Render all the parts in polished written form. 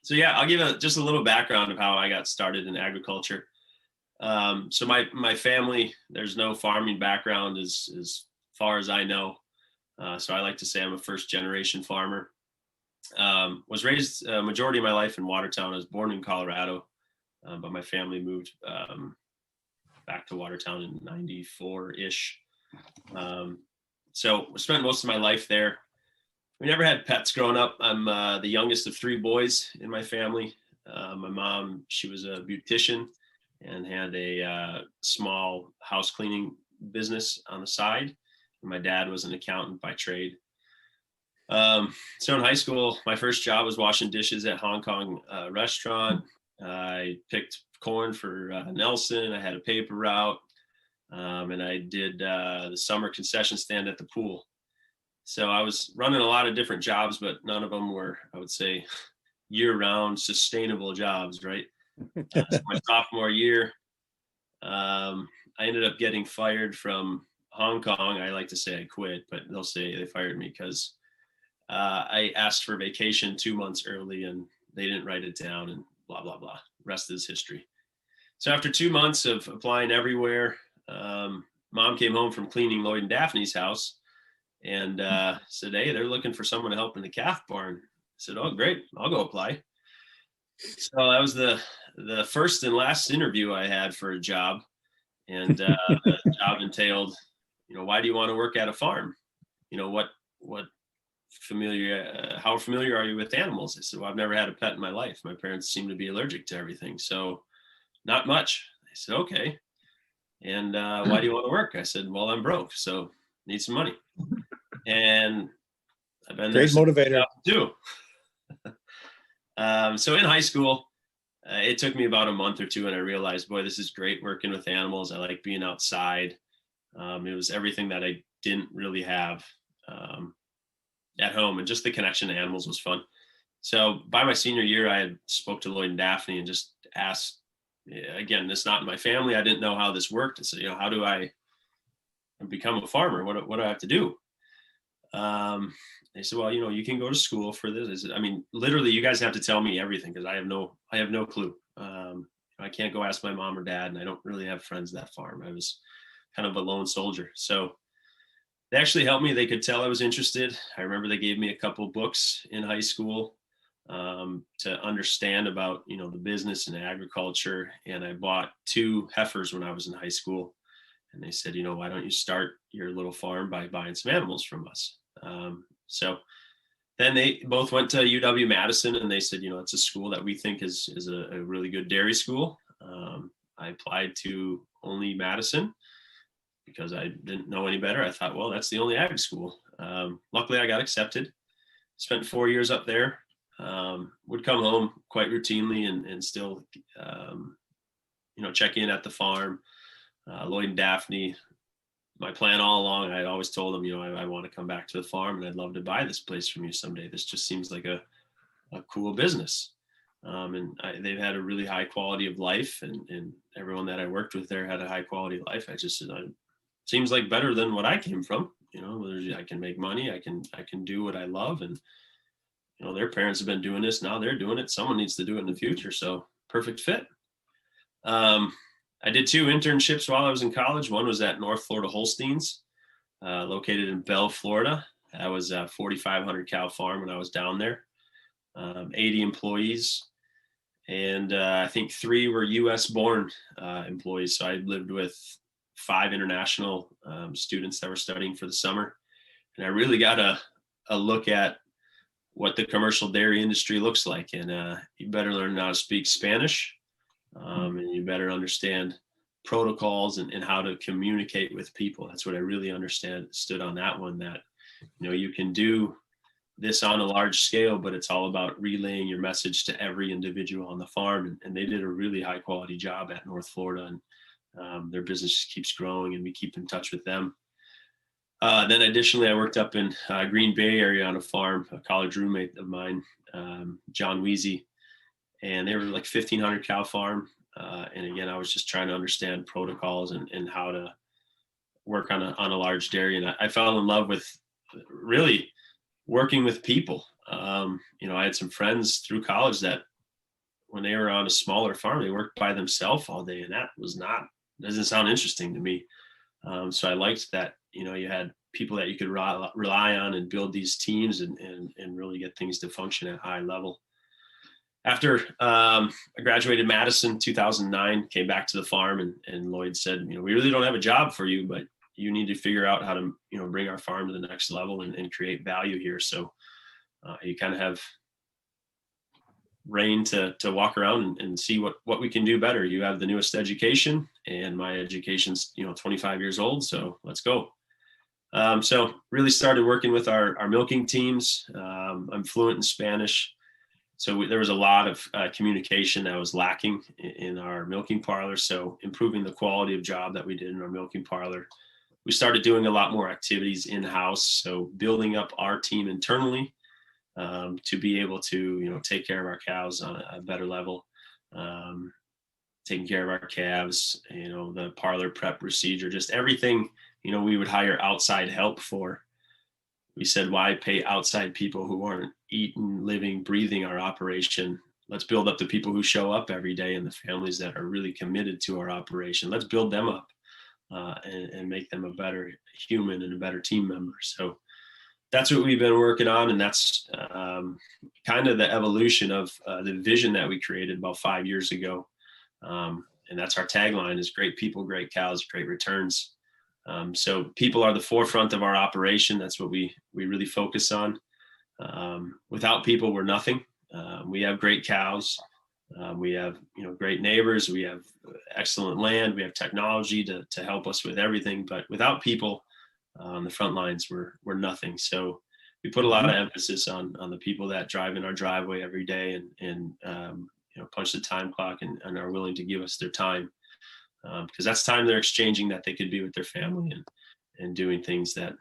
So yeah, I'll give just a little background of how I got started in agriculture. So my family, there's no farming background as far as I know. So I like to say I'm a first generation farmer. Was raised a majority of my life in Watertown. I was born in Colorado, but my family moved back to Watertown in '94-ish. So I spent most of my life there. We never had pets growing up. I'm the youngest of three boys in my family. My mom, she was a beautician and had a small house cleaning business on the side. And my dad was an accountant by trade. So in high school, my first job was washing dishes at Hong Kong restaurant. I picked corn for Nelson. I had a paper route. And I did the summer concession stand at the pool. So I was running a lot of different jobs, but none of them were, I would say, year-round sustainable jobs, right? So my sophomore year, I ended up getting fired from Hong Kong. I like to say I quit, but they'll say they fired me because I asked for vacation 2 months early and they didn't write it down and blah, blah, blah. Rest is history. So after 2 months of applying everywhere, mom came home from cleaning Lloyd and Daphne's house and said, hey, they're looking for someone to help in the calf barn. I said, oh, great. I'll go apply. So that was the first and last interview I had for a job. And the job entailed, why do you want to work at a farm? How familiar are you with animals? I said, well, I've never had a pet in my life. My parents seem to be allergic to everything. So not much. They said, okay. And why do you want to work? I said, well, I'm broke, so need some money. And I've been great motivator too. So in high school, it took me about a month or two, and I realized, boy, this is great working with animals. I like being outside. It was everything that I didn't really have at home, and just the connection to animals was fun. So by my senior year, I had spoke to Lloyd and Daphne and just asked, again, this not in my family. I didn't know how this worked. I said, how do I become a farmer? What do I have to do? They said, well, you can go to school for this. I said, literally, you guys have to tell me everything because I have no clue. I can't go ask my mom or dad, and I don't really have friends that farm. I was kind of a lone soldier. So they actually helped me. They could tell I was interested. I remember they gave me a couple books in high school to understand about, the business and agriculture. And I bought 2 heifers when I was in high school. And they said, why don't you start your little farm by buying some animals from us? So then they both went to UW-Madison, and they said, it's a school that we think is a really good dairy school. I applied to only Madison because I didn't know any better. I thought, well, that's the only ag school. Luckily, I got accepted. Spent 4 years up there. Would come home quite routinely and still, check in at the farm. Lloyd and Daphne, my plan all along, I always told them, I want to come back to the farm and I'd love to buy this place from you someday. This just seems like a cool business. And they've had a really high quality of life, and everyone that I worked with there had a high quality of life. I just said, seems like better than what I came from. I can make money. I can do what I love. And, their parents have been doing this. Now they're doing it. Someone needs to do it in the future. So perfect fit. I did 2 internships while I was in college. One was at North Florida Holsteins, located in Bell, Florida. That was a 4,500 cow farm when I was down there. 80 employees. And I think 3 were U.S. born employees. So I lived with 5 international students that were studying for the summer. And I really got a look at what the commercial dairy industry looks like. And you better learn how to speak Spanish. And you better understand protocols and how to communicate with people. That's what I really understood on that one, that, you can do this on a large scale, but it's all about relaying your message to every individual on the farm. And they did a really high quality job at North Florida, and their business just keeps growing, and we keep in touch with them. Then additionally, I worked up in Green Bay area on a farm, a college roommate of mine, John Weezy, and they were like 1,500 cow farm. And again, I was just trying to understand protocols and how to work on a large dairy. And I fell in love with really working with people. I had some friends through college that when they were on a smaller farm, they worked by themselves all day, and that doesn't sound interesting to me. So I liked that, you had people that you could rely on and build these teams and really get things to function at high level. After I graduated Madison 2009, came back to the farm, and Lloyd said, we really don't have a job for you, but you need to figure out how to, bring our farm to the next level and create value here. So you kind of have reign to walk around and see what we can do better. You have the newest education, and my education's 25 years old, so let's go. So really started working with our milking teams. I'm fluent in Spanish, so there was a lot of communication that was lacking in our milking parlor. So improving the quality of job that we did in our milking parlor. We started doing a lot more activities in-house, so building up our team internally to be able to, take care of our cows on a better level, taking care of our calves, the parlor prep procedure, just everything, we would hire outside help for. We said, why pay outside people who aren't eating, living, breathing our operation? Let's build up the people who show up every day and the families that are really committed to our operation. Let's build them up and make them a better human and a better team member. So that's what we've been working on. And that's kind of the evolution of the vision that we created about 5 years ago. And that's our tagline is great people, great cows, great returns. So people are the forefront of our operation. That's what we really focus on. Without people, we're nothing. We have great cows. We have, great neighbors. We have excellent land. We have technology to help us with everything. But without people on the front lines, we're nothing. So we put a lot of emphasis on the people that drive in our driveway every day and punch the time clock and are willing to give us their time. Because that's time they're exchanging that they could be with their family and doing things that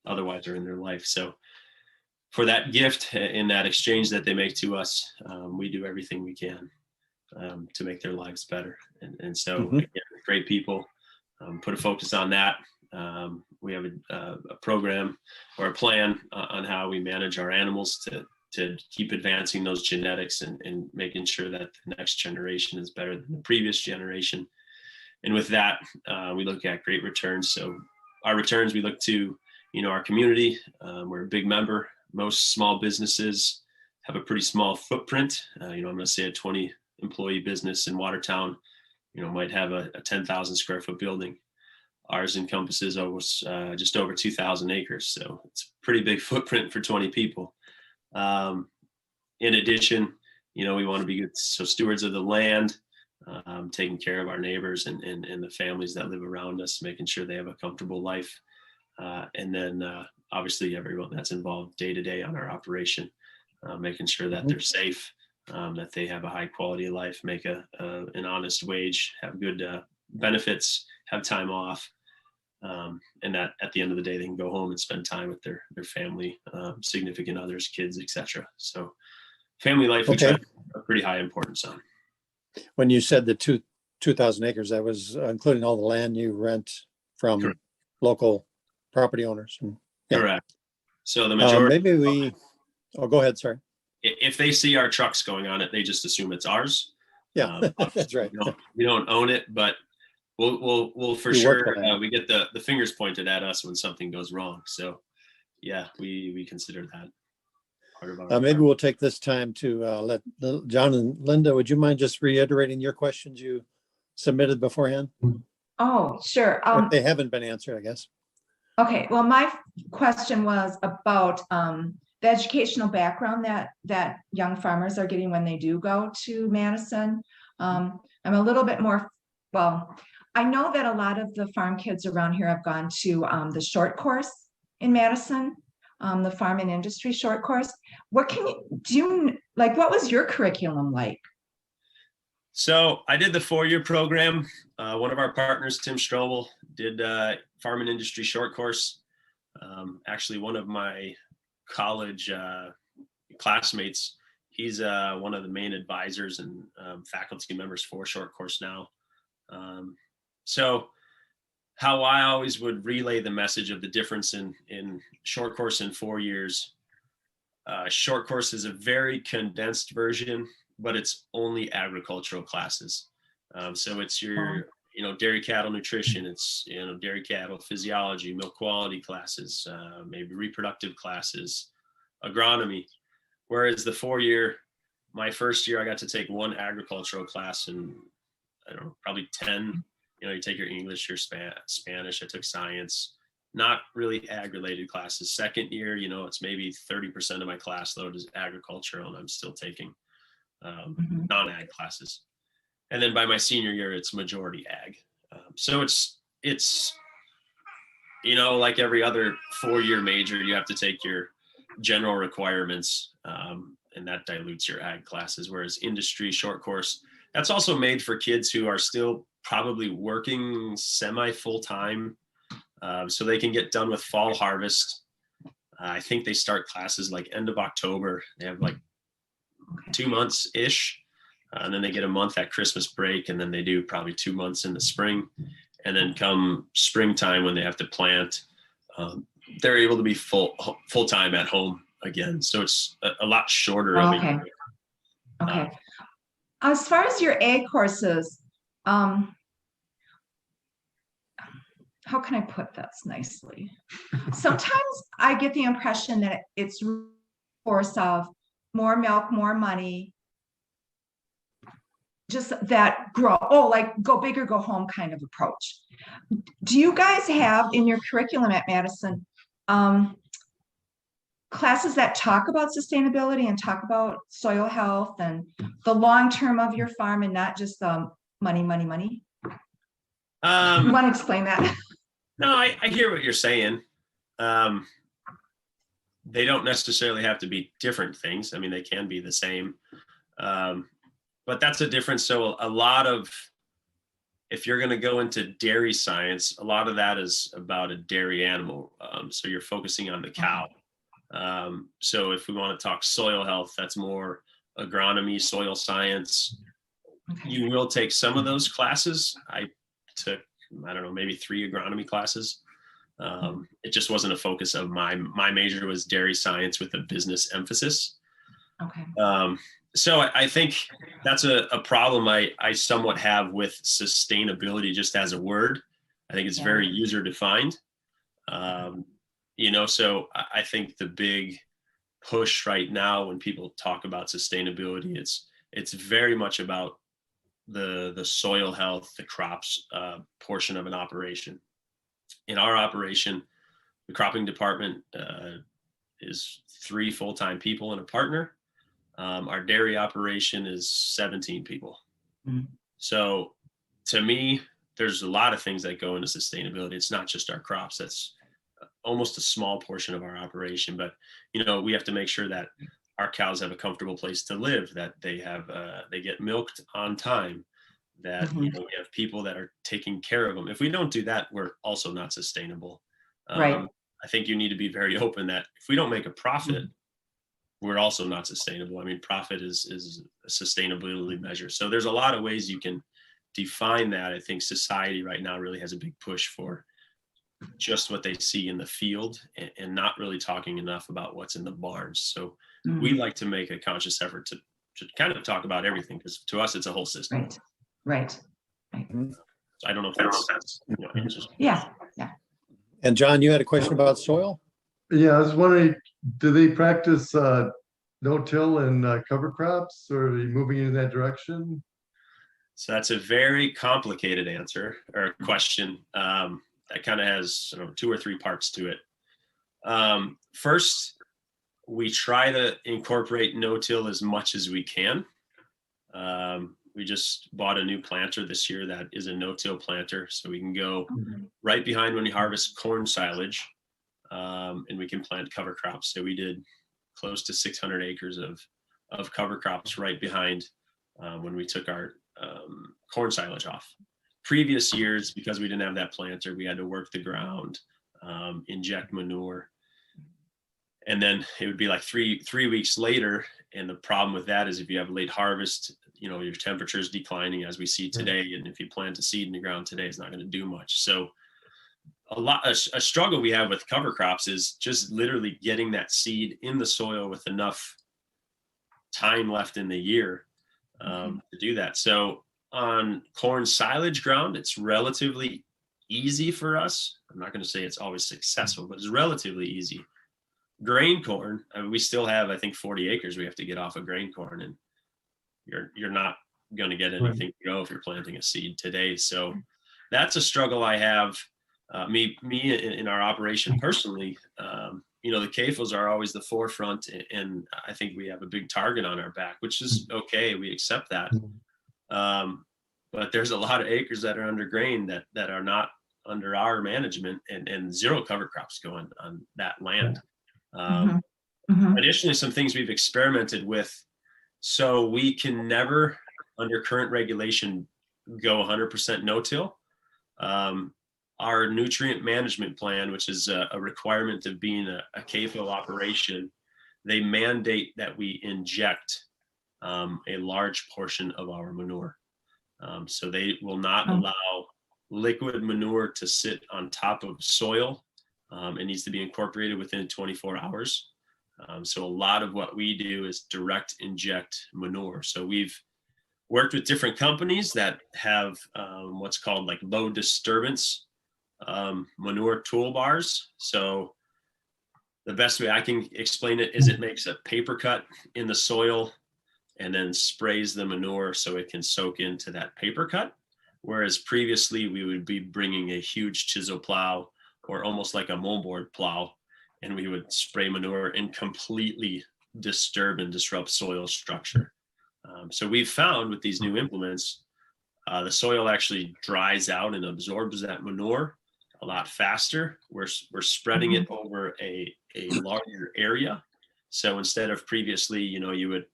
otherwise are in their life. So for that gift in that exchange that they make to us, we do everything we can to make their lives better. And so again, great people, put a focus on that. We have a program or a plan on how we manage our animals to keep advancing those genetics and making sure that the next generation is better than the previous generation. And with that, we look at great returns. So our returns, we look to, our community. We're a big member. Most small businesses have a pretty small footprint. I'm going to say a 20 employee business in Watertown, might have a 10,000 square foot building. Ours encompasses almost just over 2,000 acres. So it's a pretty big footprint for 20 people. In addition, we want to be good stewards of the land, taking care of our neighbors and the families that live around us, making sure they have a comfortable life. And then obviously everyone that's involved day to day on our operation, making sure that they're safe, that they have a high quality of life, make an honest wage, have good benefits, have time off. And that at the end of the day, they can go home and spend time with their family, significant others, kids, etc. So family life, we try to put a pretty high importance on. When you said the 2,000 acres, that was including all the land you rent from local property owners. Correct. So the majority. Go ahead. Sorry. If they see our trucks going on it, they just assume it's ours. Yeah, that's right. We don't own it, but we'll for sure we get the fingers pointed at us when something goes wrong. So yeah, we consider that part of our maybe we'll take this time to let John and Linda, would you mind just reiterating your questions you submitted beforehand? Oh, sure. If they haven't been answered, I guess. Okay, well, my question was about the educational background that young farmers are getting when they do go to Madison. I'm a little bit more, I know that a lot of the farm kids around here have gone to the short course in Madison, the farm and industry short course. What what was your curriculum like? So I did the 4-year program. One of our partners, Tim Strobel, did farm and industry short course. Actually, one of my college classmates, he's one of the main advisors and faculty members for short course now. So how I always would relay the message of the difference in short course and 4 years. Short course is a very condensed version, but it's only agricultural classes. So it's your, dairy cattle nutrition, it's, dairy cattle physiology, milk quality classes, maybe reproductive classes, agronomy. Whereas the 4-year, my first year, I got to take one agricultural class and I don't know, probably 10, you take your English, your Spanish, I took science, not really ag related classes. Second year, it's maybe 30% of my class load is agricultural and I'm still taking non-ag classes. And then by my senior year, it's majority ag. So it's, like every other 4-year major, you have to take your general requirements, and that dilutes your ag classes. Whereas industry short course, that's also made for kids who are still probably working semi full time, so they can get done with fall harvest. I think they start classes like end of October. They have like 2 months ish. And then they get a month at Christmas break, and then they do probably 2 months in the spring. And then come springtime when they have to plant, they're able to be full time at home again. So it's a lot shorter. Okay. Okay. As far as your ag courses, how can I put this nicely? Sometimes I get the impression that it's a course of more milk, more money, just that like go big or go home kind of approach. Do you guys have in your curriculum at Madison classes that talk about sustainability and talk about soil health and the long term of your farm and not just the money? You want to explain that? No, I hear what you're saying. They don't necessarily have to be different things. I mean, they can be the same. But that's a difference. So a lot of, if you're going to go into dairy science, a lot of that is about a dairy animal. So you're focusing on the cow. So if we want to talk soil health, that's more agronomy, soil science. Okay. You will take some of those classes. I took, maybe 3 agronomy classes. It just wasn't a focus of my major was dairy science with a business emphasis. Okay. So I think that's a problem I somewhat have with sustainability just as a word. I think it's very user defined. So I think the big push right now when people talk about sustainability, it's very much about the soil health, the crops portion of an operation. In our operation, the cropping department is 3 full-time people and a partner. Our dairy operation is 17 people. Mm-hmm. So to me, there's a lot of things that go into sustainability. It's not just our crops. That's almost a small portion of our operation, but we have to make sure that our cows have a comfortable place to live, that they have they get milked on time, that we have people that are taking care of them. If we don't do that, we're also not sustainable. Right. I think you need to be very open that if we don't make a profit, we're also not sustainable. I mean, profit is a sustainability measure. So there's a lot of ways you can define that. I think society right now really has a big push for just what they see in the field and not really talking enough about what's in the barns. So we like to make a conscious effort to kind of talk about everything, because to us, it's a whole system. Right. So I don't know if that's answers. Yeah. And John, you had a question about soil? Yeah, I was wondering, do they practice no-till and cover crops, or are you moving in that direction? So that's a very complicated answer or question. That kind of has 2 or 3 parts to it. First, we try to incorporate no-till as much as we can. We just bought a new planter this year that is a no-till planter, so we can go right behind when we harvest corn silage, and we can plant cover crops. So we did close to 600 acres of cover crops right behind when we took our corn silage off. Previous years, because we didn't have that planter, we had to work the ground, inject manure, and then it would be like three weeks later. And the problem with that is if you have late harvest, your temperature is declining as we see today. And if you plant a seed in the ground today, it's not going to do much. So a struggle we have with cover crops is just literally getting that seed in the soil with enough time left in the year to do that. So on corn silage ground, it's relatively easy for us. I'm not going to say it's always successful, but it's relatively easy. Grain corn, I mean, we still have, I think, 40 acres we have to get off of grain corn, and you're not going to get anything to go if you're planting a seed today. So that's a struggle I have. Me in our operation personally. The CAFOs are always the forefront, and I think we have a big target on our back, which is okay. We accept that. But there's a lot of acres that are under grain that are not under our management, and zero cover crops going on that land. Additionally, some things we've experimented with. So we can never, under current regulation, go 100% no-till. Our nutrient management plan, which is a requirement of being a CAFO operation, they mandate that we inject a large portion of our manure. So they will not allow liquid manure to sit on top of soil. It needs to be incorporated within 24 hours. So a lot of what we do is direct inject manure. So we've worked with different companies that have what's called like low disturbance manure toolbars. So the best way I can explain it is it makes a paper cut in the soil and then sprays the manure so it can soak into that paper cut. Whereas previously we would be bringing a huge chisel plow or almost like a moldboard plow, and we would spray manure and completely disturb and disrupt soil structure. So we've found with these new implements, the soil actually dries out and absorbs that manure a lot faster. We're spreading it over a larger area. So instead of previously, you would,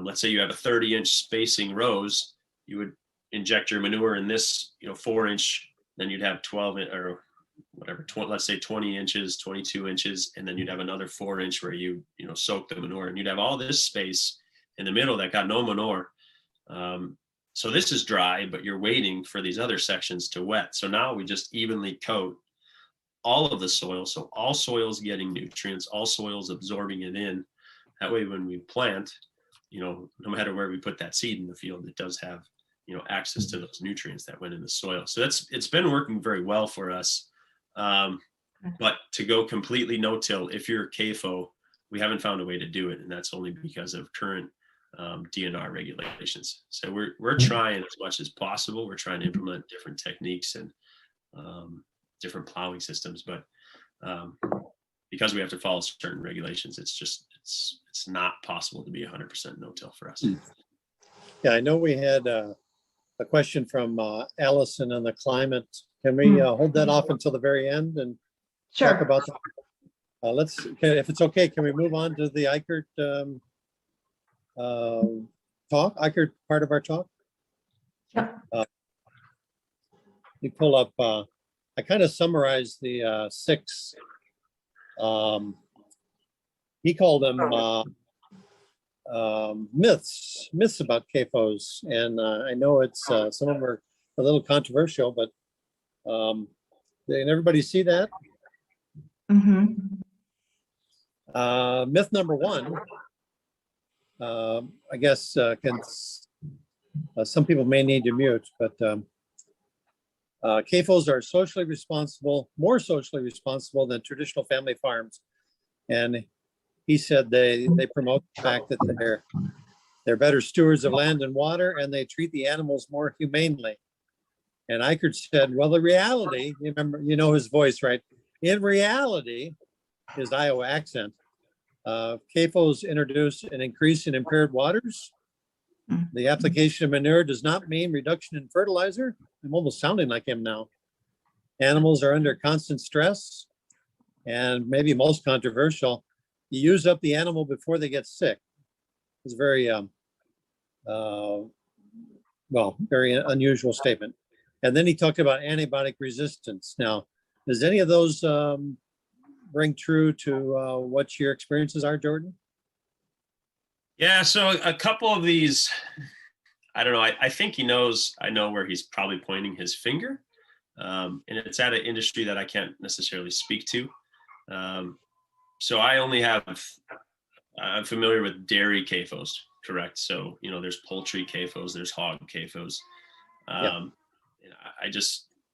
let's say you have a 30-inch spacing rows, you would inject your manure in this, 4-inch, then you'd have 12 or whatever, let's say 20 inches, 22 inches, and then you'd have another 4-inch where you soak the manure, and you'd have all this space in the middle that got no manure. So this is dry, but you're waiting for these other sections to wet. So now we just evenly coat all of the soil. So all soil's getting nutrients, all soil's absorbing it in. That way, when we plant, no matter where we put that seed in the field, it does have, access to those nutrients that went in the soil. So it's been working very well for us. But to go completely no-till, if you're a CAFO, we haven't found a way to do it. And that's only because of current DNR regulations. So we're trying as much as possible. We're trying to implement different techniques and different plowing systems, but because we have to follow certain regulations, it's not possible to be 100% no-till for us. Yeah, I know we had a question from Allison on the climate. Can we hold that off until the very end and talk about that? If it's okay, can we move on to the ICERT ICERT part of our talk? Yeah. You pull up, I kind of summarized the 6, he called them myths about CAFOs. And I know it's, some of them are a little controversial, but did everybody see that? Myth number 1, I guess some people may need to mute, but CAFOs are socially responsible, more socially responsible than traditional family farms. And he said they promote the fact that they're better stewards of land and water, and they treat the animals more humanely. And Eichert said, well, the reality, remember, his voice, right? In reality, his Iowa accent, CAFOs introduce an increase in impaired waters. The application of manure does not mean reduction in fertilizer. I'm almost sounding like him now. Animals are under constant stress, and maybe most controversial, you use up the animal before they get sick. It's very, very unusual statement. And then he talked about antibiotic resistance. Now, does any of those ring true to what your experiences are, Jordan? Yeah, so a couple of these, I don't know. I think he knows, I know where he's probably pointing his finger. And it's at an industry that I can't necessarily speak to. So I only have, I'm familiar with dairy CAFOs, correct. So, there's poultry CAFOs, there's hog CAFOs. Yeah.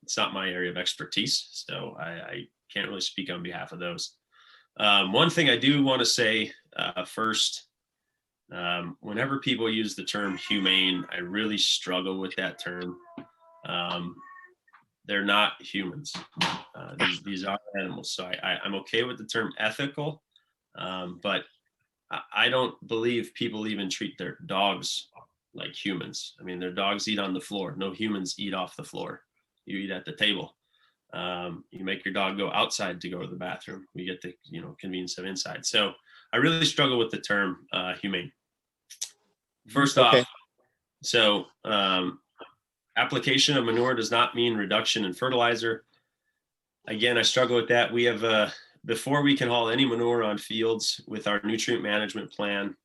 It's not my area of expertise, so I can't really speak on behalf of those. One thing I do want to say first, whenever people use the term humane, I really struggle with that term. They're not humans. These are animals. So I'm okay with the term ethical, but I don't believe people even treat their dogs like humans. I mean, their dogs eat on the floor. No humans eat off the floor. You eat at the table. You make your dog go outside to go to the bathroom. We get the convenience of inside. So I really struggle with the term humane. First off, so application of manure does not mean reduction in fertilizer. Again, I struggle with that. We have before we can haul any manure on fields with our nutrient management plan,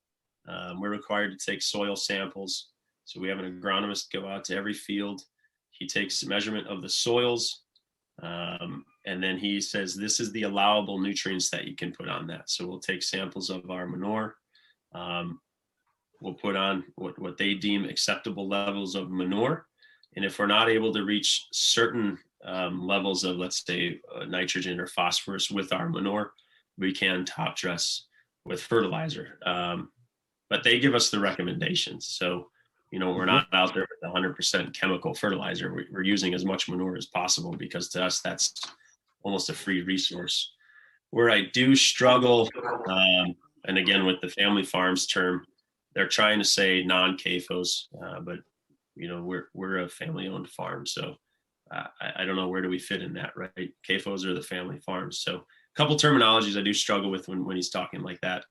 we're required to take soil samples. So we have an agronomist go out to every field. He takes measurement of the soils, and then he says, this is the allowable nutrients that you can put on that. So we'll take samples of our manure. We'll put on what they deem acceptable levels of manure. And if we're not able to reach certain levels of, let's say, nitrogen or phosphorus with our manure, we can top dress with fertilizer. But they give us the recommendations. So, we're not out there with 100% chemical fertilizer. We're using as much manure as possible because to us, that's almost a free resource. Where I do struggle, and again, with the family farms term, they're trying to say non-CAFOs, but we're a family-owned farm, so I don't know, where do we fit in that, right? CAFOs are the family farms. So a couple terminologies I do struggle with when he's talking like that.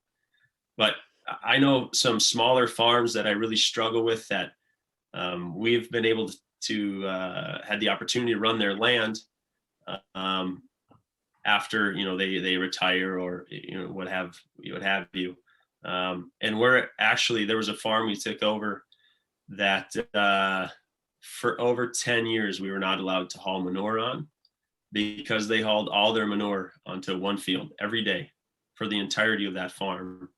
But I know some smaller farms that I really struggle with that we've been able to had the opportunity to run their land after they retire or what have you. And there was a farm we took over that for over 10 years we were not allowed to haul manure on because they hauled all their manure onto one field every day for the entirety of that farm.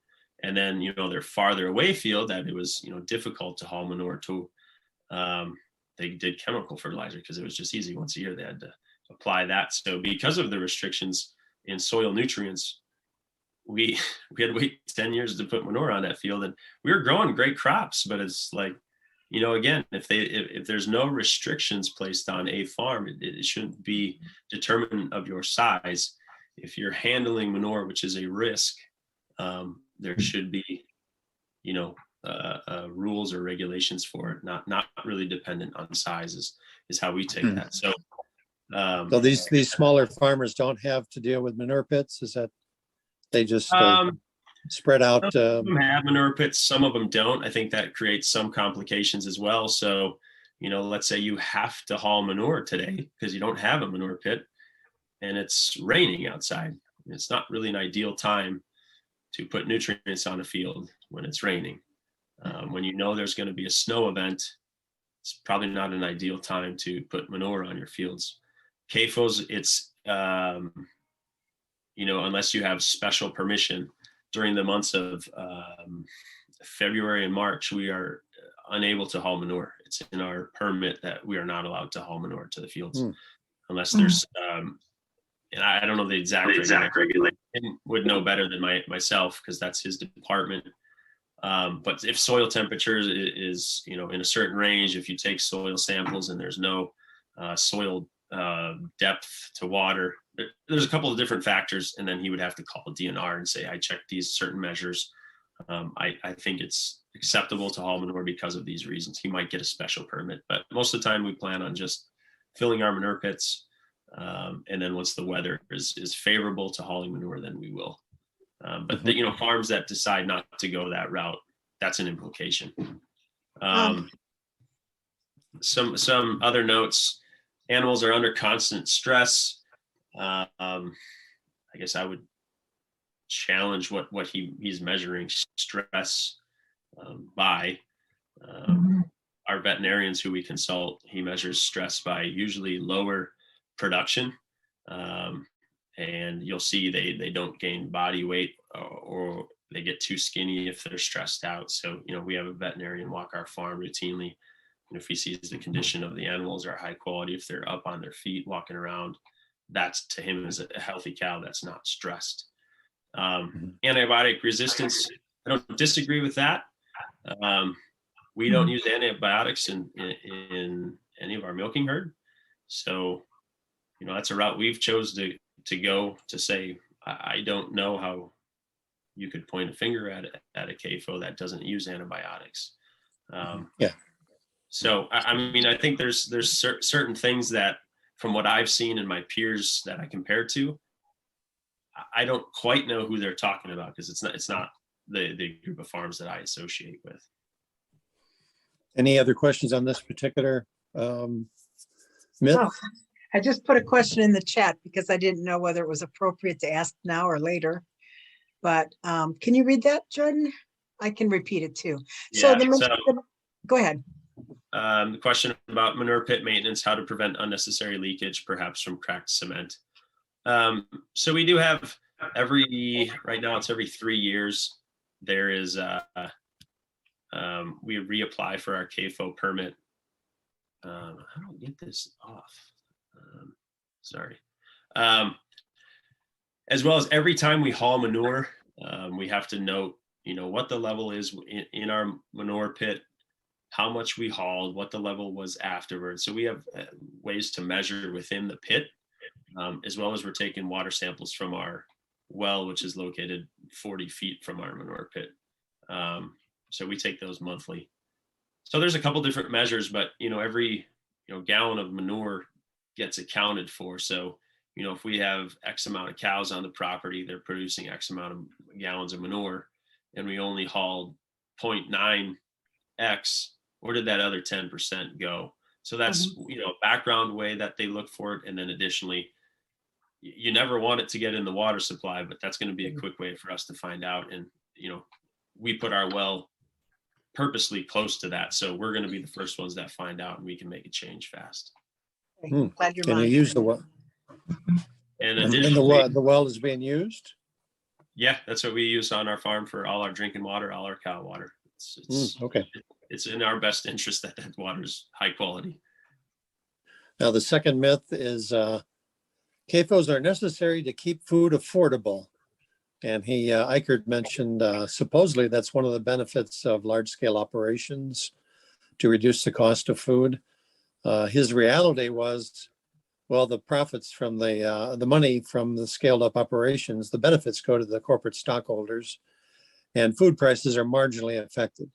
And then their farther away field that it was difficult to haul manure to, they did chemical fertilizer because it was just easy. Once a year they had to apply that. So because of the restrictions in soil nutrients, we had to wait 10 years to put manure on that field, and we were growing great crops. But it's like, again, if there's no restrictions placed on a farm, it shouldn't be determinant of your size. If you're handling manure, which is a risk, there should be rules or regulations for it, not really dependent on size is how we take that. So So these smaller farmers don't have to deal with manure pits? Is that they just spread out? Some of them have manure pits, some of them don't. I think that creates some complications as well. So let's say you have to haul manure today because you don't have a manure pit and it's raining outside. It's not really an ideal time to put nutrients on a field when it's raining. When there's going to be a snow event, it's probably not an ideal time to put manure on your fields. CAFOs, it's unless you have special permission during the months of February and March, we are unable to haul manure. It's in our permit that we are not allowed to haul manure to the fields unless there's and I don't know the exact regulation. Would know better than myself because that's his department. But if soil temperature is in a certain range, if you take soil samples and there's no soil depth to water, there's a couple of different factors, and then he would have to call a DNR and say, I checked these certain measures. I think it's acceptable to haul manure because of these reasons. He might get a special permit, but most of the time we plan on just filling our manure pits. And then once the weather is favorable to hauling manure, then we will. But farms that decide not to go that route, that's an implication. Some other notes: animals are under constant stress. I guess I would challenge what he's measuring stress by. Our veterinarians who we consult, he measures stress by usually lower production, and you'll see they don't gain body weight or they get too skinny if they're stressed out. So, we have a veterinarian walk our farm routinely. And if he sees the condition of the animals are high quality, if they're up on their feet walking around, that's to him is a healthy cow that's not stressed. Antibiotic resistance, I don't disagree with that. We don't use antibiotics in any of our milking herd. So, that's a route we've chose to go, to say, I don't know how you could point a finger at a CAFO that doesn't use antibiotics. So, I think there's certain things that, from what I've seen in my peers that I compare to, I don't quite know who they're talking about, because it's not the group of farms that I associate with. Any other questions on this particular myth? Oh, I just put a question in the chat because I didn't know whether it was appropriate to ask now or later. But can you read that, Jordan? I can repeat it too. Go ahead. The question about manure pit maintenance, how to prevent unnecessary leakage, perhaps from cracked cement. So we do have right now it's every 3 years, there is we reapply for our CAFO permit. How do I get this off? Sorry. As well as every time we haul manure, we have to note, what the level is in our manure pit, how much we hauled, what the level was afterwards. So we have ways to measure within the pit, as well as we're taking water samples from our well, which is located 40 feet from our manure pit. So we take those monthly. So there's a couple different measures, but every gallon of manure gets accounted for. So if we have X amount of cows on the property, they're producing X amount of gallons of manure, and we only hauled 0.9 X, where did that other 10% go? So that's a background way that they look for it. And then additionally, you never want it to get in the water supply, but that's going to be a quick way for us to find out. And we put our well purposely close to that, so we're going to be the first ones that find out, and we can make a change fast. Glad you're Can you use the well? And And additionally, the well is being used? yeah, that's what we use on our farm for all our drinking water, all our cow water. Okay. It's in our best interest that water is high quality. Now, the second myth is CAFOs are necessary to keep food affordable. And Eichert mentioned supposedly that's one of the benefits of large scale operations, to reduce the cost of food. His reality was, well, the profits from the money from the scaled up operations, the benefits go to the corporate stockholders, and food prices are marginally affected.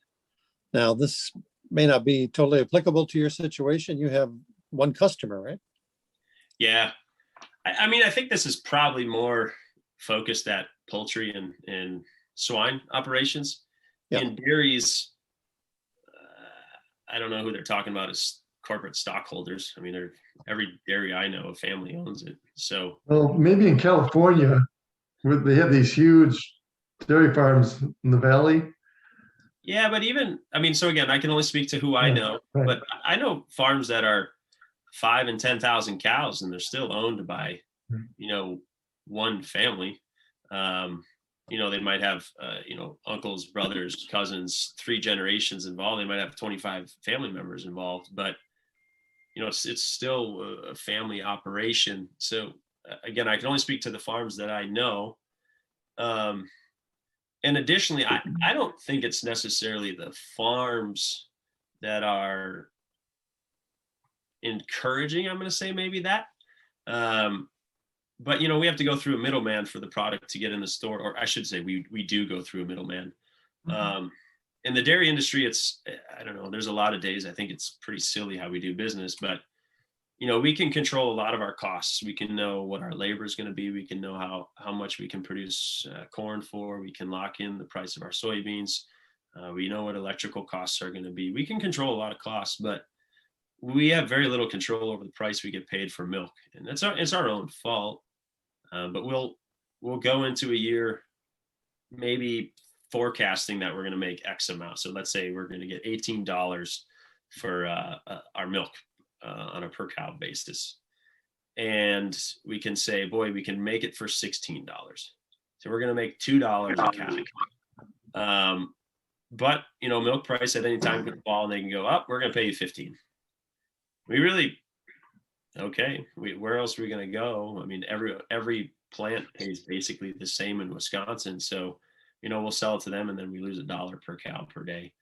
Now, this may not be totally applicable to your situation. You have one customer, right? Yeah. I think this is probably more focused at poultry and swine operations. Yeah. In dairies, I don't know who they're talking about as corporate stockholders. Every dairy I know, a family owns it. So, Well, maybe in California, they have these huge dairy farms in the valley. yeah, but even, so again, I can only speak to who I know, right. but I know farms that are 5,000 and 10,000 cows, and they're still owned by, one family. They might have, uncles, brothers, cousins, 3 generations involved. They might have 25 family members involved, but it's still a family operation. So again, I can only speak to the farms that I know. And additionally, I don't think it's necessarily the farms that are encouraging, I'm going to say maybe that. But we have to go through a middleman for the product to get in the store, or I should say we do go through a middleman. In the dairy industry, I don't know, there's a lot of days I think it's pretty silly how we do business, but we can control a lot of our costs. We can know what our labor is going to be. We can know how much we can produce corn for. We can lock in the price of our soybeans. We know what electrical costs are going to be. We can control a lot of costs, but we have very little control over the price we get paid for milk, and it's our own fault. But we'll go into a year maybe forecasting that we're going to make X amount. So let's say we're going to get $18 for our milk on a per cow basis, and we can say, boy, we can make it for $16. So we're going to make $2 a cow. But milk price at any time could fall and they can go up. We're going to pay you 15. We really, okay. Where else are we going to go? I mean, every plant pays basically the same in Wisconsin. So, we'll sell it to them and then we lose $1 per cow per day.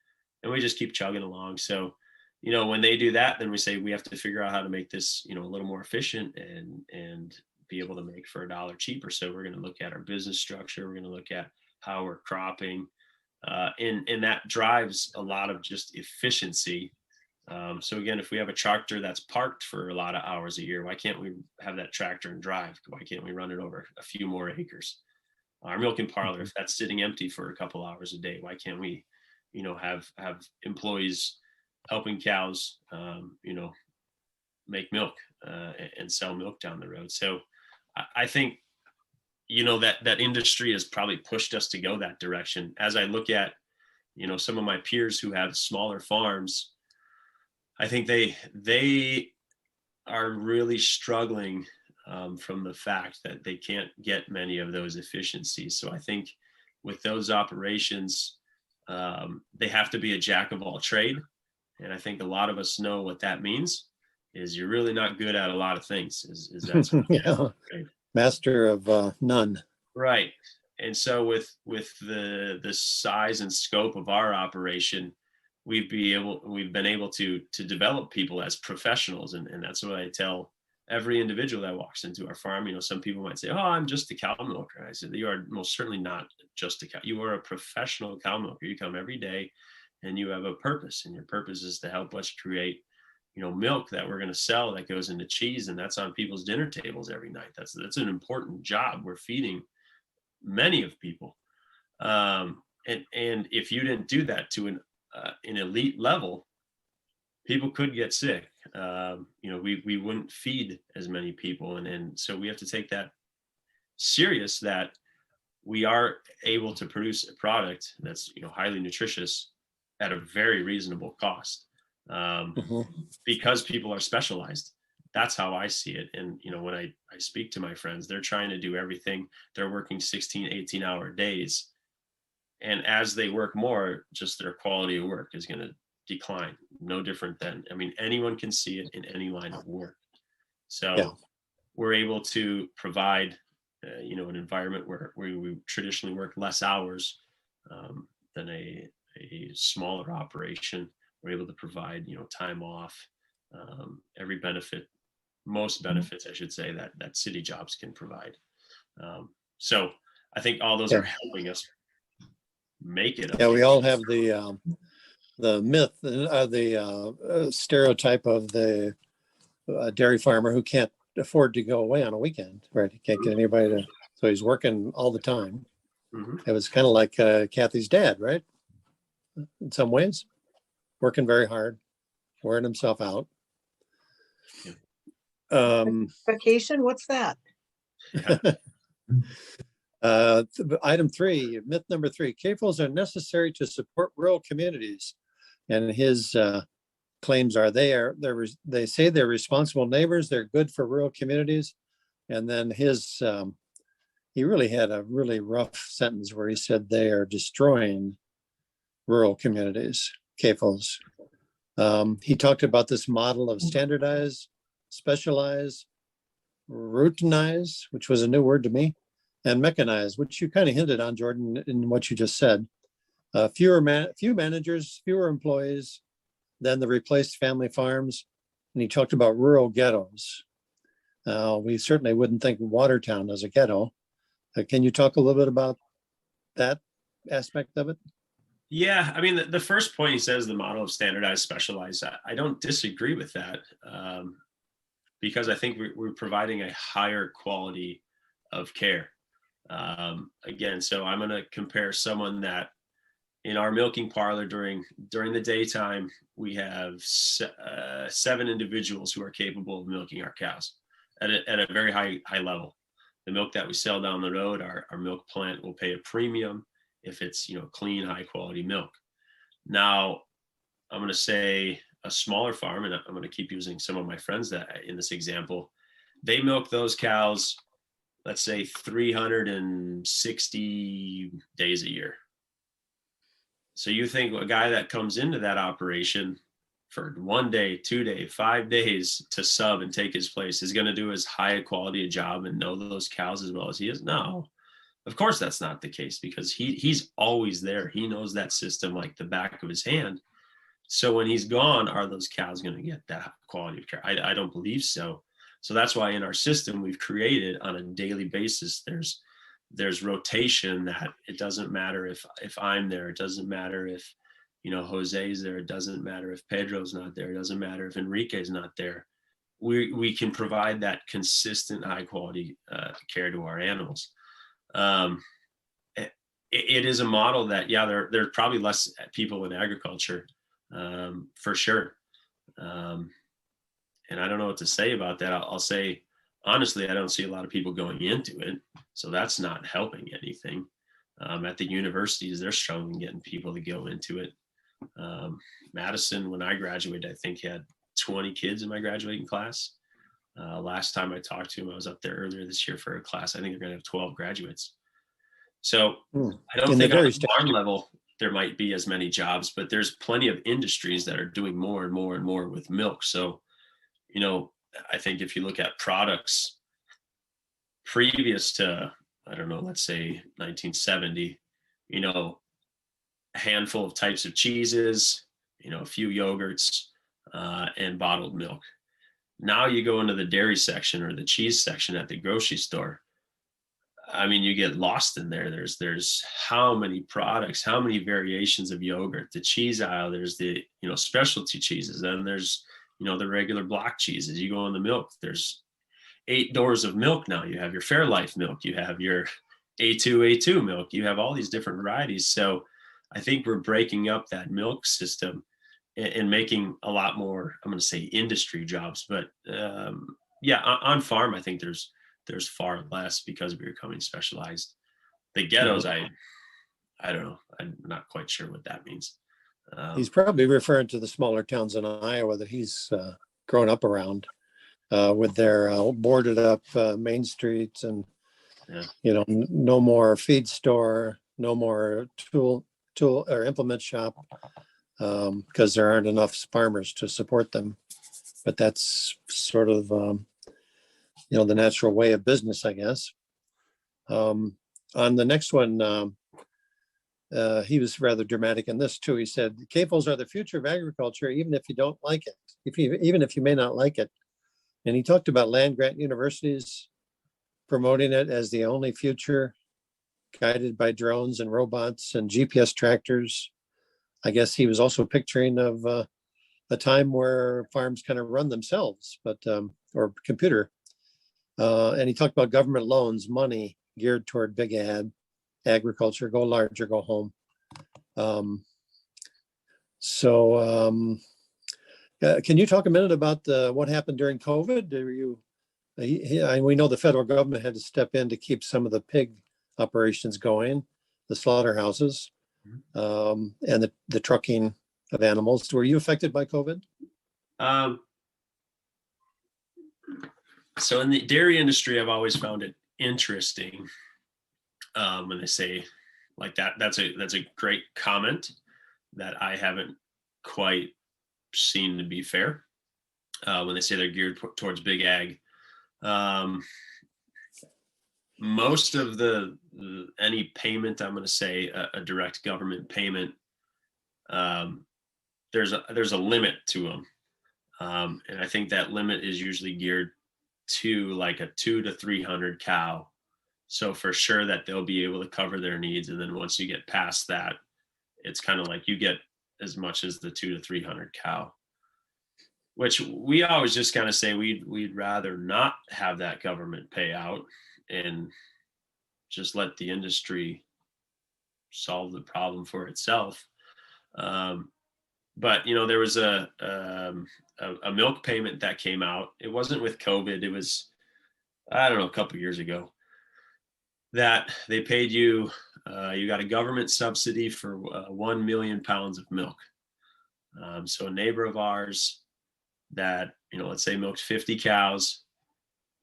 And we just keep chugging along. So, when they do that, then we say we have to figure out how to make this, a little more efficient and be able to make for $1 cheaper. So we're going to look at our business structure. We're going to look at how we're cropping. And that drives a lot of just efficiency. So again, if we have a tractor that's parked for a lot of hours a year, why can't we have that tractor and drive? Why can't we run it over a few more acres? Our milking parlor, if that's sitting empty for a couple hours a day, why can't we, have employees helping cows, make milk and sell milk down the road? So I think, that industry has probably pushed us to go that direction. As I look at, some of my peers who have smaller farms, I think they are really struggling from the fact that they can't get many of those efficiencies. So I think with those operations, they have to be a jack of all trade. And I think a lot of us know what that means is you're really not good at a lot of things. Is that yeah. Master of none. Right. And so with the size and scope of our operation, we've been able to develop people as professionals. And that's what I tell every individual that walks into our farm. Some people might say, oh, I'm just a cow milker. I said, you are most certainly not just a cow. You are a professional cow milker. You come every day and you have a purpose, and your purpose is to help us create milk that we're going to sell that goes into cheese, and that's on people's dinner tables every night. That's an important job. We're feeding many of people, and if you didn't do that to an elite level, people could get sick. We wouldn't feed as many people, and so we have to take that serious, that we are able to produce a product that's highly nutritious at a very reasonable cost. Because people are specialized. That's how I see it. And, when I speak to my friends, they're trying to do everything. They're working 16, 18-hour days. And as they work more, just their quality of work is going to decline. No different than, anyone can see it in any line of work. So we're able to provide, an environment where we traditionally work less hours than a smaller operation. We're able to provide, time off, every benefit, most benefits, I should say, that city jobs can provide. So I think all those are helping us make it. Yeah, we all have the myth, the stereotype of the dairy farmer who can't afford to go away on a weekend, right? He can't get anybody to, so he's working all the time. It was kind of like Kathy's dad, right? In some ways, working very hard, wearing himself out. Vacation, what's that? Item 3, myth number 3, CAFOs are necessary to support rural communities. And his claims are they say they're responsible neighbors, they're good for rural communities. And then he really had a really rough sentence where he said they are destroying rural communities, CAFOs. He talked about this model of standardize, specialize, routinize, which was a new word to me, and mechanize, which you kind of hinted on, Jordan, in what you just said. Few managers, fewer employees than the replaced family farms. And he talked about rural ghettos. We certainly wouldn't think Watertown as a ghetto. Can you talk a little bit about that aspect of it? Yeah, the first point he says, the model of standardized, specialized, I don't disagree with that, because I think we're providing a higher quality of care. Again, so I'm going to compare someone that in our milking parlor during the daytime, we have 7 individuals who are capable of milking our cows at a very high level. The milk that we sell down the road, our milk plant will pay a premium if it's clean, high quality milk. Now, I'm going to say a smaller farm, and I'm going to keep using some of my friends that in this example, they milk those cows, let's say 360 days a year. So you think a guy that comes into that operation for 1 day, 2 day, 5 days to sub and take his place is going to do as high a quality a job and know those cows as well as he is? No, of course that's not the case, because he's always there. He knows that system like the back of his hand. So when he's gone, are those cows going to get that quality of care? I don't believe so. So that's why in our system we've created on a daily basis, there's rotation, that it doesn't matter if I'm there, it doesn't matter if, you know, Jose's there, it doesn't matter if Pedro's not there, it doesn't matter if Enrique's not there. We can provide that consistent high quality care to our animals. It is a model that, yeah, there are probably less people in agriculture, for sure. And I don't know what to say about that. I'll say, honestly, I don't see a lot of people going into it. So that's not helping anything. At the universities, they're struggling getting people to go into it. Madison, when I graduated, I think had 20 kids in my graduating class. Last time I talked to him, I was up there earlier this year for a class. I think they're going to have 12 graduates. So I don't think on the farm level, there might be as many jobs, but there's plenty of industries that are doing more and more and more with milk. So, you know, I think if you look at products previous to, I don't know, let's say 1970, you know, a handful of types of cheeses, you know, a few yogurts, and bottled milk. Now you go into the dairy section or the cheese section at the grocery store. I mean, you get lost in there. There's how many products, how many variations of yogurt. The cheese aisle, there's the, you know, specialty cheeses. Then there's, you know, the regular block cheeses. You go in the milk, there's 8 doors of milk now. You have your Fairlife milk, you have your A2 milk, you have all these different varieties. So I think we're breaking up that milk system and making a lot more, I'm going to say industry jobs, but yeah, on farm, I think there's far less because we're becoming specialized. The ghettos, I don't know. I'm not quite sure what that means. He's probably referring to the smaller towns in Iowa that he's grown up around, with their boarded up main streets and, you know, no more feed store, no more tool or implement shop, because there aren't enough farmers to support them. But that's sort of, you know, the natural way of business, I guess. On the next one, he was rather dramatic in this too. He said, "CAFOs are the future of agriculture, even if you don't like it, even if you may not like it." And he talked about land grant universities promoting it as the only future, guided by drones and robots and GPS tractors. I guess he was also picturing of a time where farms kind of run themselves, but or computer. And he talked about government loans, money geared toward big ag, agriculture, go large or go home. Can you talk a minute about what happened during COVID? We know the federal government had to step in to keep some of the pig operations going, the slaughterhouses, and the trucking of animals. Were you affected by COVID? So in the dairy industry, I've always found it interesting when they say like that. That's a great comment that I haven't quite seen to be fair. When they say they're geared towards big ag, most of any payment, I'm going to say a direct government payment, there's a limit to them, and I think that limit is usually geared to like a 200 to 300 cow. So for sure that they'll be able to cover their needs. And then once you get past that, it's kind of like you get as much as the 200 to 300 cow, which we always just kind of say we'd rather not have that government payout and just let the industry solve the problem for itself. But you know, there was a milk payment that came out. It wasn't with COVID. It was, I don't know, a couple of years ago, that they paid you. You got a government subsidy for 1 million pounds of milk. So a neighbor of ours that, you know, let's say milked 50 cows,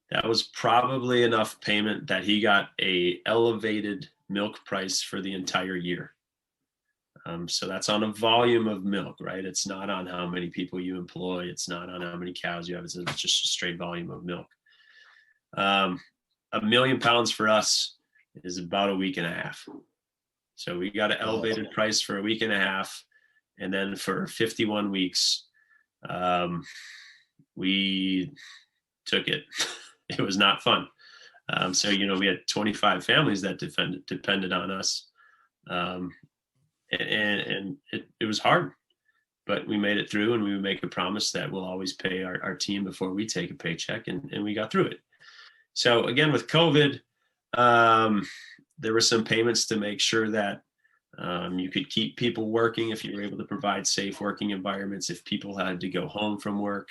that was probably enough payment that he got a elevated milk price for the entire year. So that's on a volume of milk, right? It's not on how many people you employ. It's not on how many cows you have. It's just a straight volume of milk. 1,000,000 pounds for us is about a week and a half. So we got an elevated price for a week and a half. And then for 51 weeks, we took it. It was not fun. So, we had 25 families that depended on us. And it was hard, but we made it through, and we would make a promise that we'll always pay our team before we take a paycheck, and we got through it. So again, with COVID, there were some payments to make sure that you could keep people working if you were able to provide safe working environments. If people had to go home from work,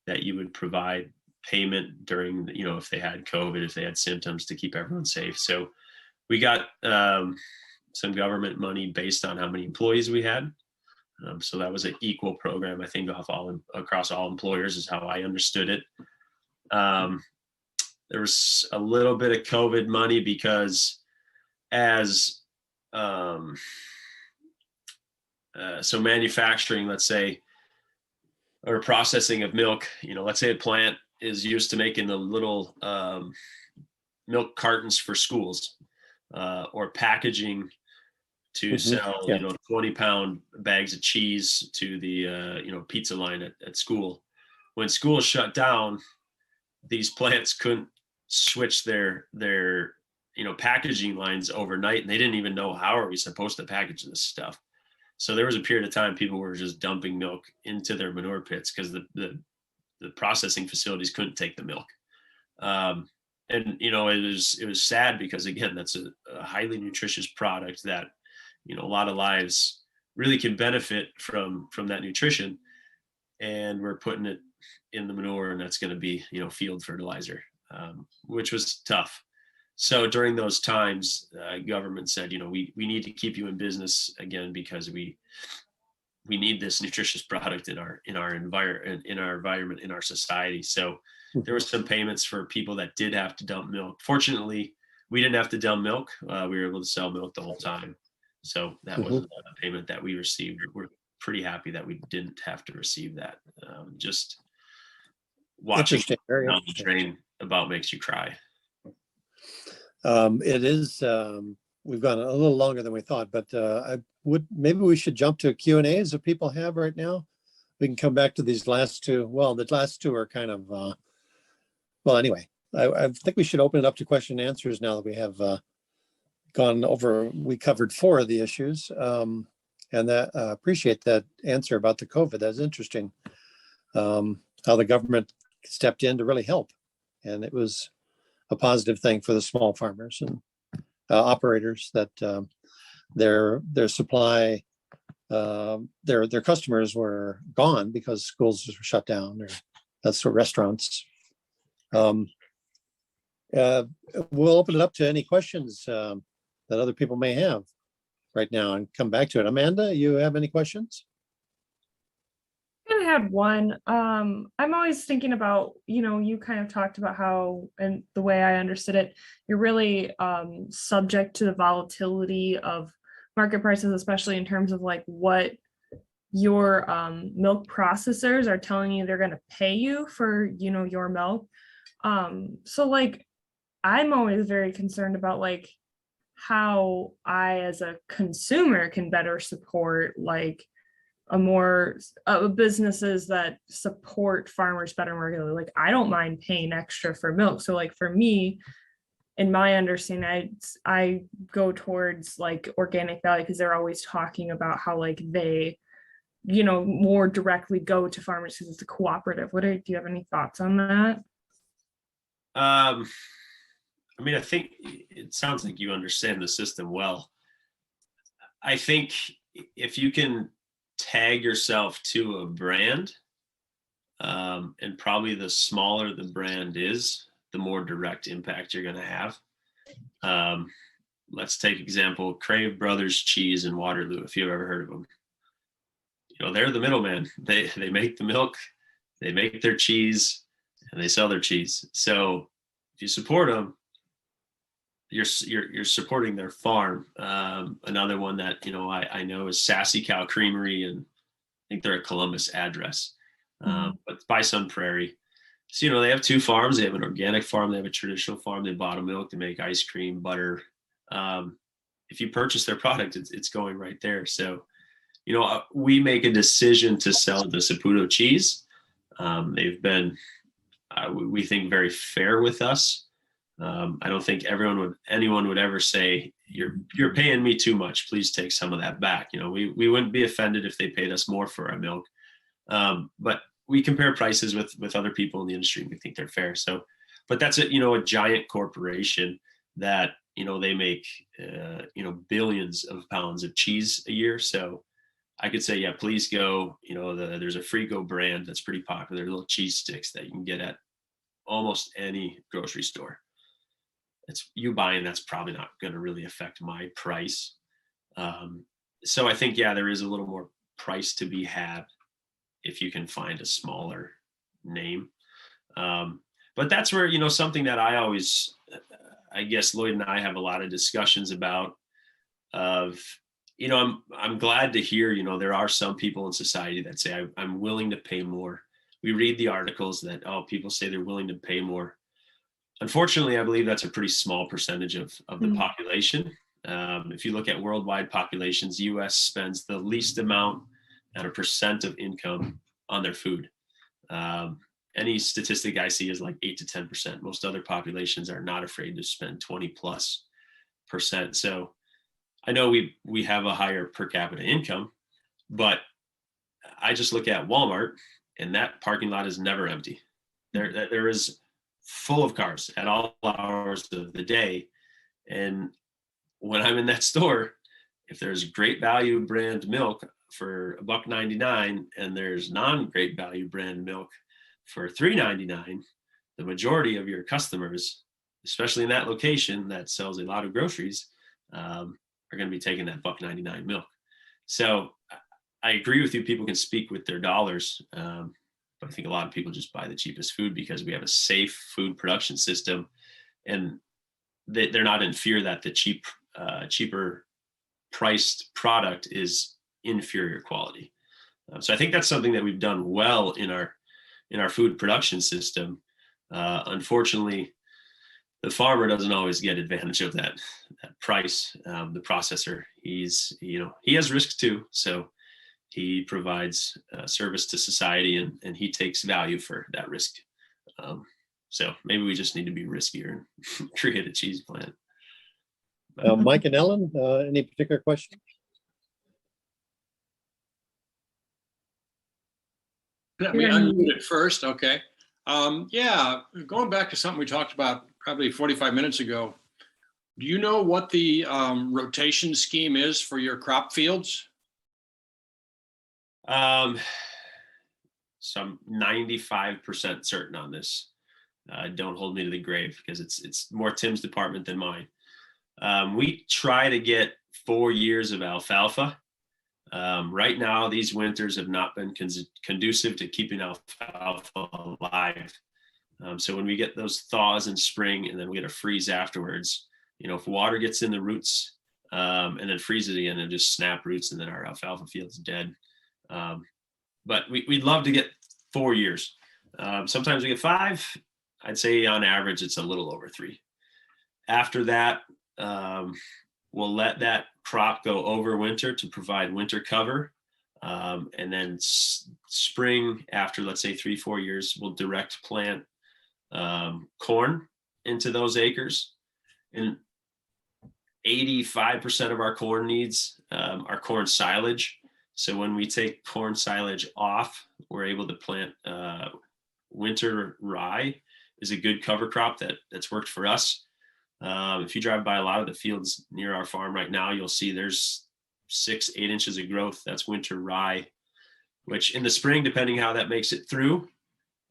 that you would provide payment during, if they had COVID, if they had symptoms, to keep everyone safe. So we got some government money based on how many employees we had. So that was an equal program, I think, across all employers is how I understood it. There was a little bit of COVID money because so manufacturing, let's say, or processing of milk, let's say a plant is used to making the little milk cartons for schools, or packaging to sell, 20-pound bags of cheese to the, pizza line at school. When schools shut down, these plants couldn't switch their packaging lines overnight, and they didn't even know how are we supposed to package this stuff. So there was a period of time people were just dumping milk into their manure pits because the processing facilities couldn't take the milk. And it was sad because, again, that's a highly nutritious product that a lot of lives really can benefit from that nutrition, and we're putting it in the manure, and that's going to be field fertilizer, which was tough. So during those times, government said, we need to keep you in business again because we need this nutritious product in our environment, in our society. So there were some payments for people that did have to dump milk. Fortunately, we didn't have to dump milk. We were able to sell milk the whole time. So that wasn't a payment that we received. We're pretty happy that we didn't have to receive that. Just watching down the drain about makes you cry. It is, we've gone a little longer than we thought, but maybe we should jump to Q&As if people have right now. We can come back to these last two. Well, the last two are kind of, well, anyway, I think we should open it up to question and answers now that we have gone over, we covered 4 of the issues. And that appreciate that answer about the COVID. That's interesting. How the government stepped in to really help. And it was a positive thing for the small farmers and operators that their supply, their customers were gone because schools were shut down, or that's what restaurants. We'll open it up to any questions that other people may have right now and come back to it. Amanda, you have any questions? I had one. I'm always thinking about, you kind of talked about how, and the way I understood it, you're really subject to the volatility of market prices, especially in terms of like what your milk processors are telling you they're going to pay you for, your milk. So like, I'm always very concerned about like how I, as a consumer, can better support like businesses that support farmers better more regularly. Like I don't mind paying extra for milk. So like for me, in my understanding, I go towards like Organic Valley because they're always talking about how like they, more directly go to farmers because it's a cooperative. Do you have any thoughts on that? I think it sounds like you understand the system well. I think if you can tag yourself to a brand, and probably the smaller the brand is, the more direct impact you're going to have. Let's take example, Crave Brothers Cheese in Waterloo, if you've ever heard of them. They're the middleman. They make the milk, they make their cheese, and they sell their cheese. So if you support them, you're supporting their farm. Another one that, you know, I know is Sassy Cow Creamery, and I think they're a Columbus address, but by Sun Prairie. So, you know, they have two farms. They have an organic farm. They have a traditional farm. They bottle milk. They make ice cream, butter. If you purchase their product, it's going right there. So, you know, we make a decision to sell the Saputo cheese. They've been, we think, very fair with us. I don't think anyone would ever say, you're paying me too much, please take some of that back. You know, we wouldn't be offended if they paid us more for our milk. But we compare prices with other people in the industry, and we think they're fair. So, but that's a giant corporation that, you know, they make, billions of pounds of cheese a year. So I could say, yeah, please go. You know, there's a Frigo brand that's pretty popular, little cheese sticks that you can get at almost any grocery store. It's you buying, that's probably not going to really affect my price. So I think, yeah, there is a little more price to be had if you can find a smaller name. But that's where, you know, something that I guess Lloyd and I have a lot of discussions about you know, I'm glad to hear, you know, there are some people in society that say, I'm willing to pay more. We read the articles that, people say they're willing to pay more. Unfortunately, I believe that's a pretty small percentage of the population. If you look at worldwide populations, US spends the least amount at a percent of income on their food. Any statistic I see is like 8 to 10%. Most other populations are not afraid to spend 20+%. So I know we have a higher per capita income, but I just look at Walmart, and that parking lot is never empty. There is full of cars at all hours of the day. And when I'm in that store, if there's great value brand milk for $1.99 and there's non-great value brand milk for $3.99, the majority of your customers, especially in that location that sells a lot of groceries, are going to be taking that $1.99 milk. So I agree with you. People can speak with their dollars. But I think a lot of people just buy the cheapest food because we have a safe food production system, and they're not in fear that the cheaper priced product is inferior quality. So I think that's something that we've done well in our food production system. Unfortunately, the farmer doesn't always get advantage of that price. The processor, he has risks too. So he provides service to society, and he takes value for that risk. So maybe we just need to be riskier and create a cheese plant. Mike and Ellen, any particular question? We unmuted first. Okay. Yeah, going back to something we talked about probably 45 minutes ago. Do you know what the rotation scheme is for your crop fields? So I'm 95% certain on this. Don't hold me to the grave, because it's more Tim's department than mine. We try to get 4 years of alfalfa. Right now, these winters have not been conducive to keeping alfalfa alive. So when we get those thaws in spring and then we get a freeze afterwards, you know, if water gets in the roots and then freezes again, and just snap roots, and then our alfalfa field's dead. But we'd love to get 4 years. Sometimes we get 5. I'd say on average, it's a little over 3. After that, we'll let that crop go over winter to provide winter cover. And then spring, after, let's say 3-4 years, we'll direct plant corn into those acres. And 85% of our corn needs are corn silage. So when we take corn silage off, we're able to plant winter rye. Is a good cover crop that's worked for us. If you drive by a lot of the fields near our farm right now, you'll see there's 6-8 inches of growth. That's winter rye, which in the spring, depending how that makes it through,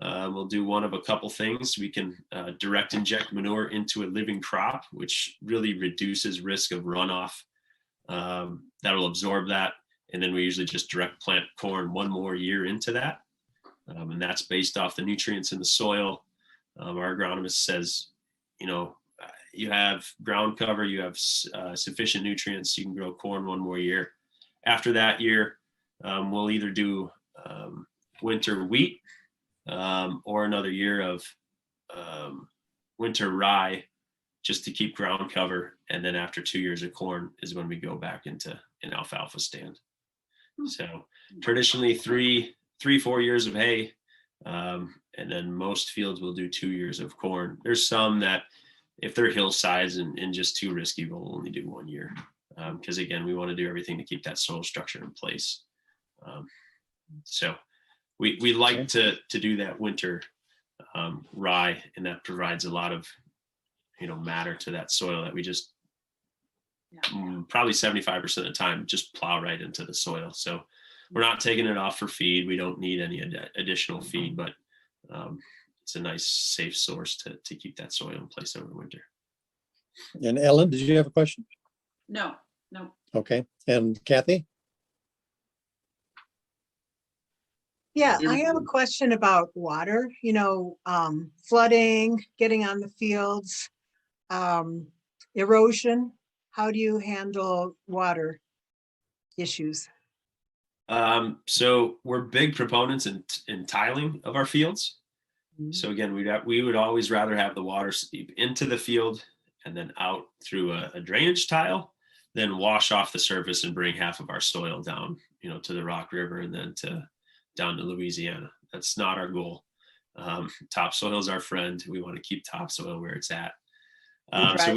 we'll do one of a couple things. We can direct inject manure into a living crop, which really reduces risk of runoff. That'll absorb that. And then we usually just direct plant corn 1 more year into that. And that's based off the nutrients in the soil. Our agronomist says, you know, you have ground cover, you have sufficient nutrients, you can grow corn one more year. After that year, we'll either do winter wheat or another year of winter rye just to keep ground cover. And then after 2 years of corn is when we go back into an alfalfa stand. So traditionally 4 years of hay. And then most fields will do 2 years of corn. There's some that if they're hillsides and just too risky, we'll only do 1 year. Because again, we want to do everything to keep that soil structure in place. So we like to do that winter rye, and that provides a lot of matter to that soil that we just probably 75% of the time just plow right into the soil. So we're not taking it off for feed. We don't need any additional feed, but it's a nice safe source to keep that soil in place over winter. And Ellen, did you have a question? No. Okay. And Kathy? Yeah, I have a question about water, flooding, getting on the fields, erosion. How do you handle water issues? So we're big proponents in tiling of our fields. So again, we would always rather have the water seep into the field and then out through a drainage tile than wash off the surface and bring half of our soil down, to the Rock River and then down to Louisiana. That's not our goal. Topsoil is our friend. We want to keep topsoil where it's at. So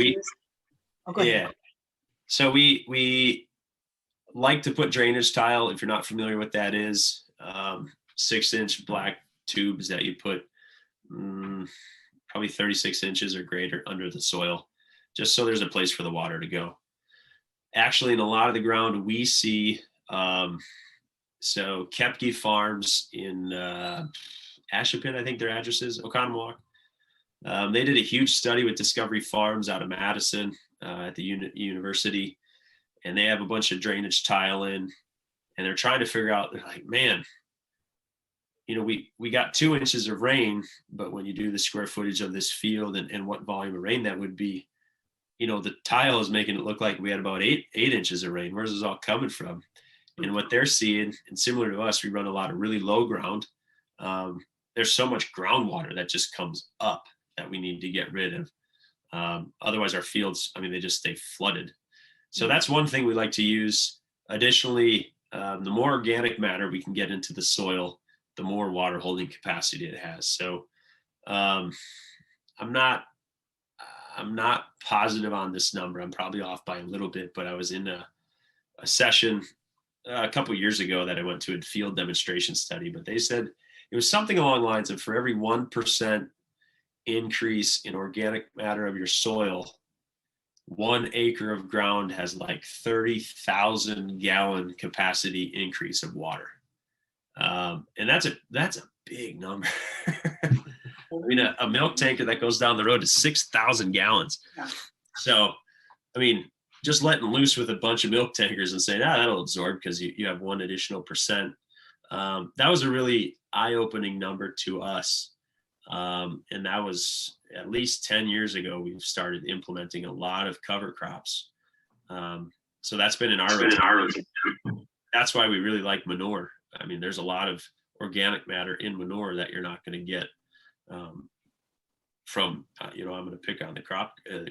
we like to put drainage tile. If you're not familiar what that is, 6-inch black tubes that you put probably 36 inches or greater under the soil, just so there's a place for the water to go. Actually, in a lot of the ground we see, so Kepke Farms in Ashepin, I think their address is, Oconomowoc. They did a huge study with Discovery Farms out of Madison at the university, and they have a bunch of drainage tile in, and they're trying to figure out, they're like, man, we got 2 inches of rain, but when you do the square footage of this field and what volume of rain that would be, the tile is making it look like we had about 8 inches of rain. Where's this all coming from? And what they're seeing, and similar to us, we run a lot of really low ground. There's so much groundwater that just comes up that we need to get rid of. Otherwise, our fields, they just stay flooded. So that's one thing we like to use. Additionally, the more organic matter we can get into the soil, the more water holding capacity it has. So I'm not positive on this number. I'm probably off by a little bit, but I was in a session a couple of years ago that I went to a field demonstration study, but they said it was something along the lines of for every 1% increase in organic matter of your soil, 1 acre of ground has like 30,000 gallon capacity increase of water. And that's a big number. A milk tanker that goes down the road is 6,000 gallons. Yeah. So, just letting loose with a bunch of milk tankers and saying, that'll absorb because you have 1 additional percent. That was a really eye-opening number to us. And that was at least 10 years ago, we've started implementing a lot of cover crops. So that's been in our rotation. That's why we really like manure. There's a lot of organic matter in manure that you're not going to get from, I'm going to pick on the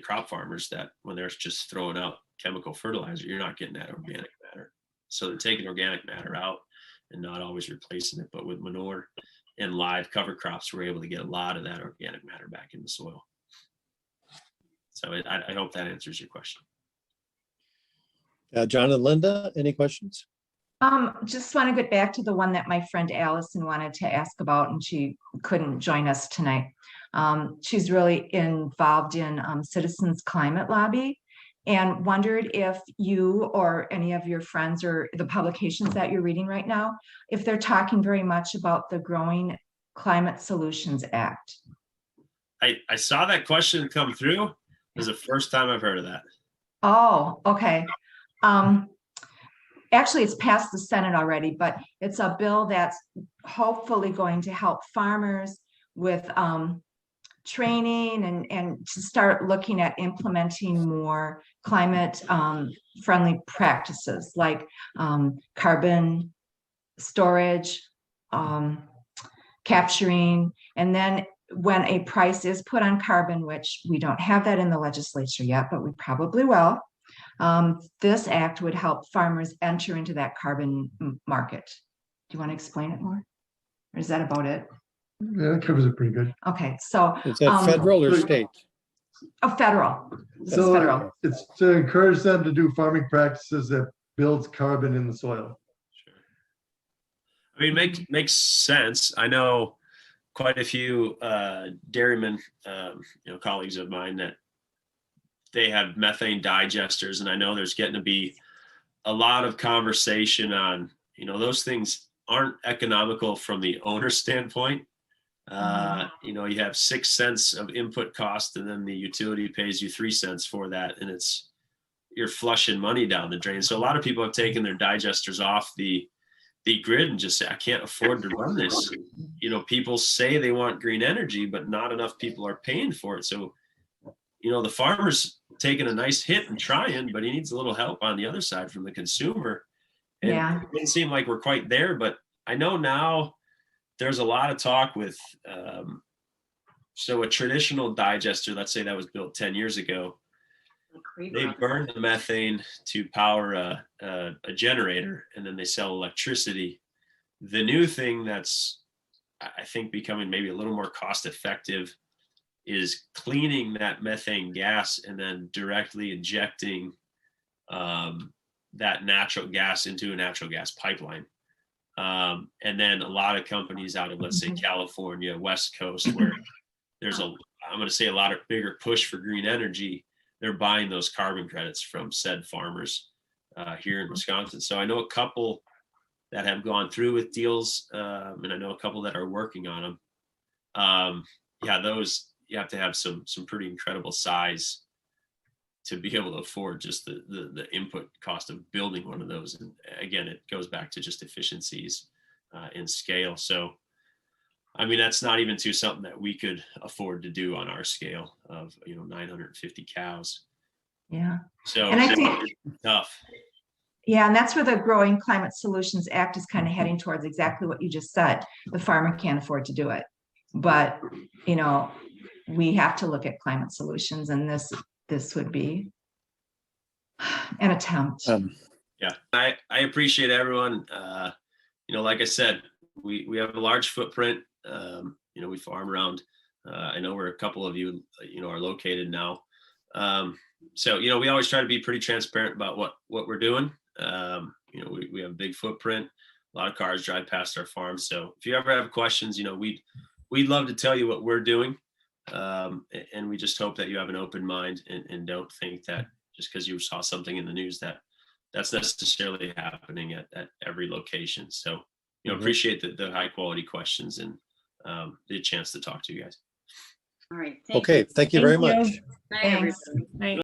crop farmers that when they're just throwing out chemical fertilizer, you're not getting that organic matter. So they're taking organic matter out and not always replacing it. But with manure and live cover crops, we're able to get a lot of that organic matter back in the soil. So I hope that answers your question. John and Linda, any questions? Just want to get back to the one that my friend Allison wanted to ask about, and she couldn't join us tonight. She's really involved in Citizens Climate Lobby, and wondered if you or any of your friends or the publications that you're reading right now, if they're talking very much about the Growing Climate Solutions Act. I saw that question come through. This is the first time I've heard of that. Oh, okay. Actually, it's passed the Senate already, but it's a bill that's hopefully going to help farmers with training and to start looking at implementing more climate friendly practices like carbon storage, capturing, and then when a price is put on carbon, which we don't have that in the legislature yet, but we probably will, this act would help farmers enter into that carbon market. Do you want to explain it more? Or is that about it? Yeah, that covers it pretty good. Okay, so. Is that federal or state? Oh, federal. This is So federal. it's to encourage them to do farming practices that builds carbon in the soil. I mean, makes sense. I know quite a few dairymen, colleagues of mine that they have methane digesters, and I know there's getting to be a lot of conversation on, those things aren't economical from the owner's standpoint. You have 6 cents of input cost, and then the utility pays you 3 cents for that, and you're flushing money down the drain. So a lot of people have taken their digesters off the grid and just say, I can't afford to run this. People say they want green energy, but not enough people are paying for it. So, the farmer's taking a nice hit and trying, but he needs a little help on the other side from the consumer. And Yeah. It didn't seem like we're quite there, but I know now there's a lot of talk with, so a traditional digester, let's say that was built 10 years ago, they burn the methane to power a generator, and then they sell electricity. The new thing that's, I think, becoming maybe a little more cost effective is cleaning that methane gas and then directly injecting that natural gas into a natural gas pipeline. And then a lot of companies out of, let's say, California, West Coast, where there's I'm going to say a lot of bigger push for green energy, they're buying those carbon credits from said farmers here in Wisconsin. So I know a couple that have gone through with deals, and I know a couple that are working on them. Those you have to have some pretty incredible size to be able to afford just the input cost of building one of those. And again, it goes back to just efficiencies in scale. So, I mean, that's not even to something that we could afford to do on our scale of, 950 cows. Yeah. So And I think it's tough. Yeah, and that's where the Growing Climate Solutions Act is kind of heading towards exactly what you just said. The farmer can't afford to do it. But, we have to look at climate solutions, and this would be an attempt. Yeah, I appreciate everyone. Like I said, we have a large footprint. We farm around. I know where a couple of you, are located now. So, we always try to be pretty transparent about what we're doing. We have a big footprint. A lot of cars drive past our farm. So if you ever have questions, we'd love to tell you what we're doing. And we just hope that you have an open mind and don't think that just because you saw something in the news that's necessarily happening at every location. So, appreciate the high quality questions and the chance to talk to you guys. All right. Okay, thank you very much. Thanks. Night, everybody.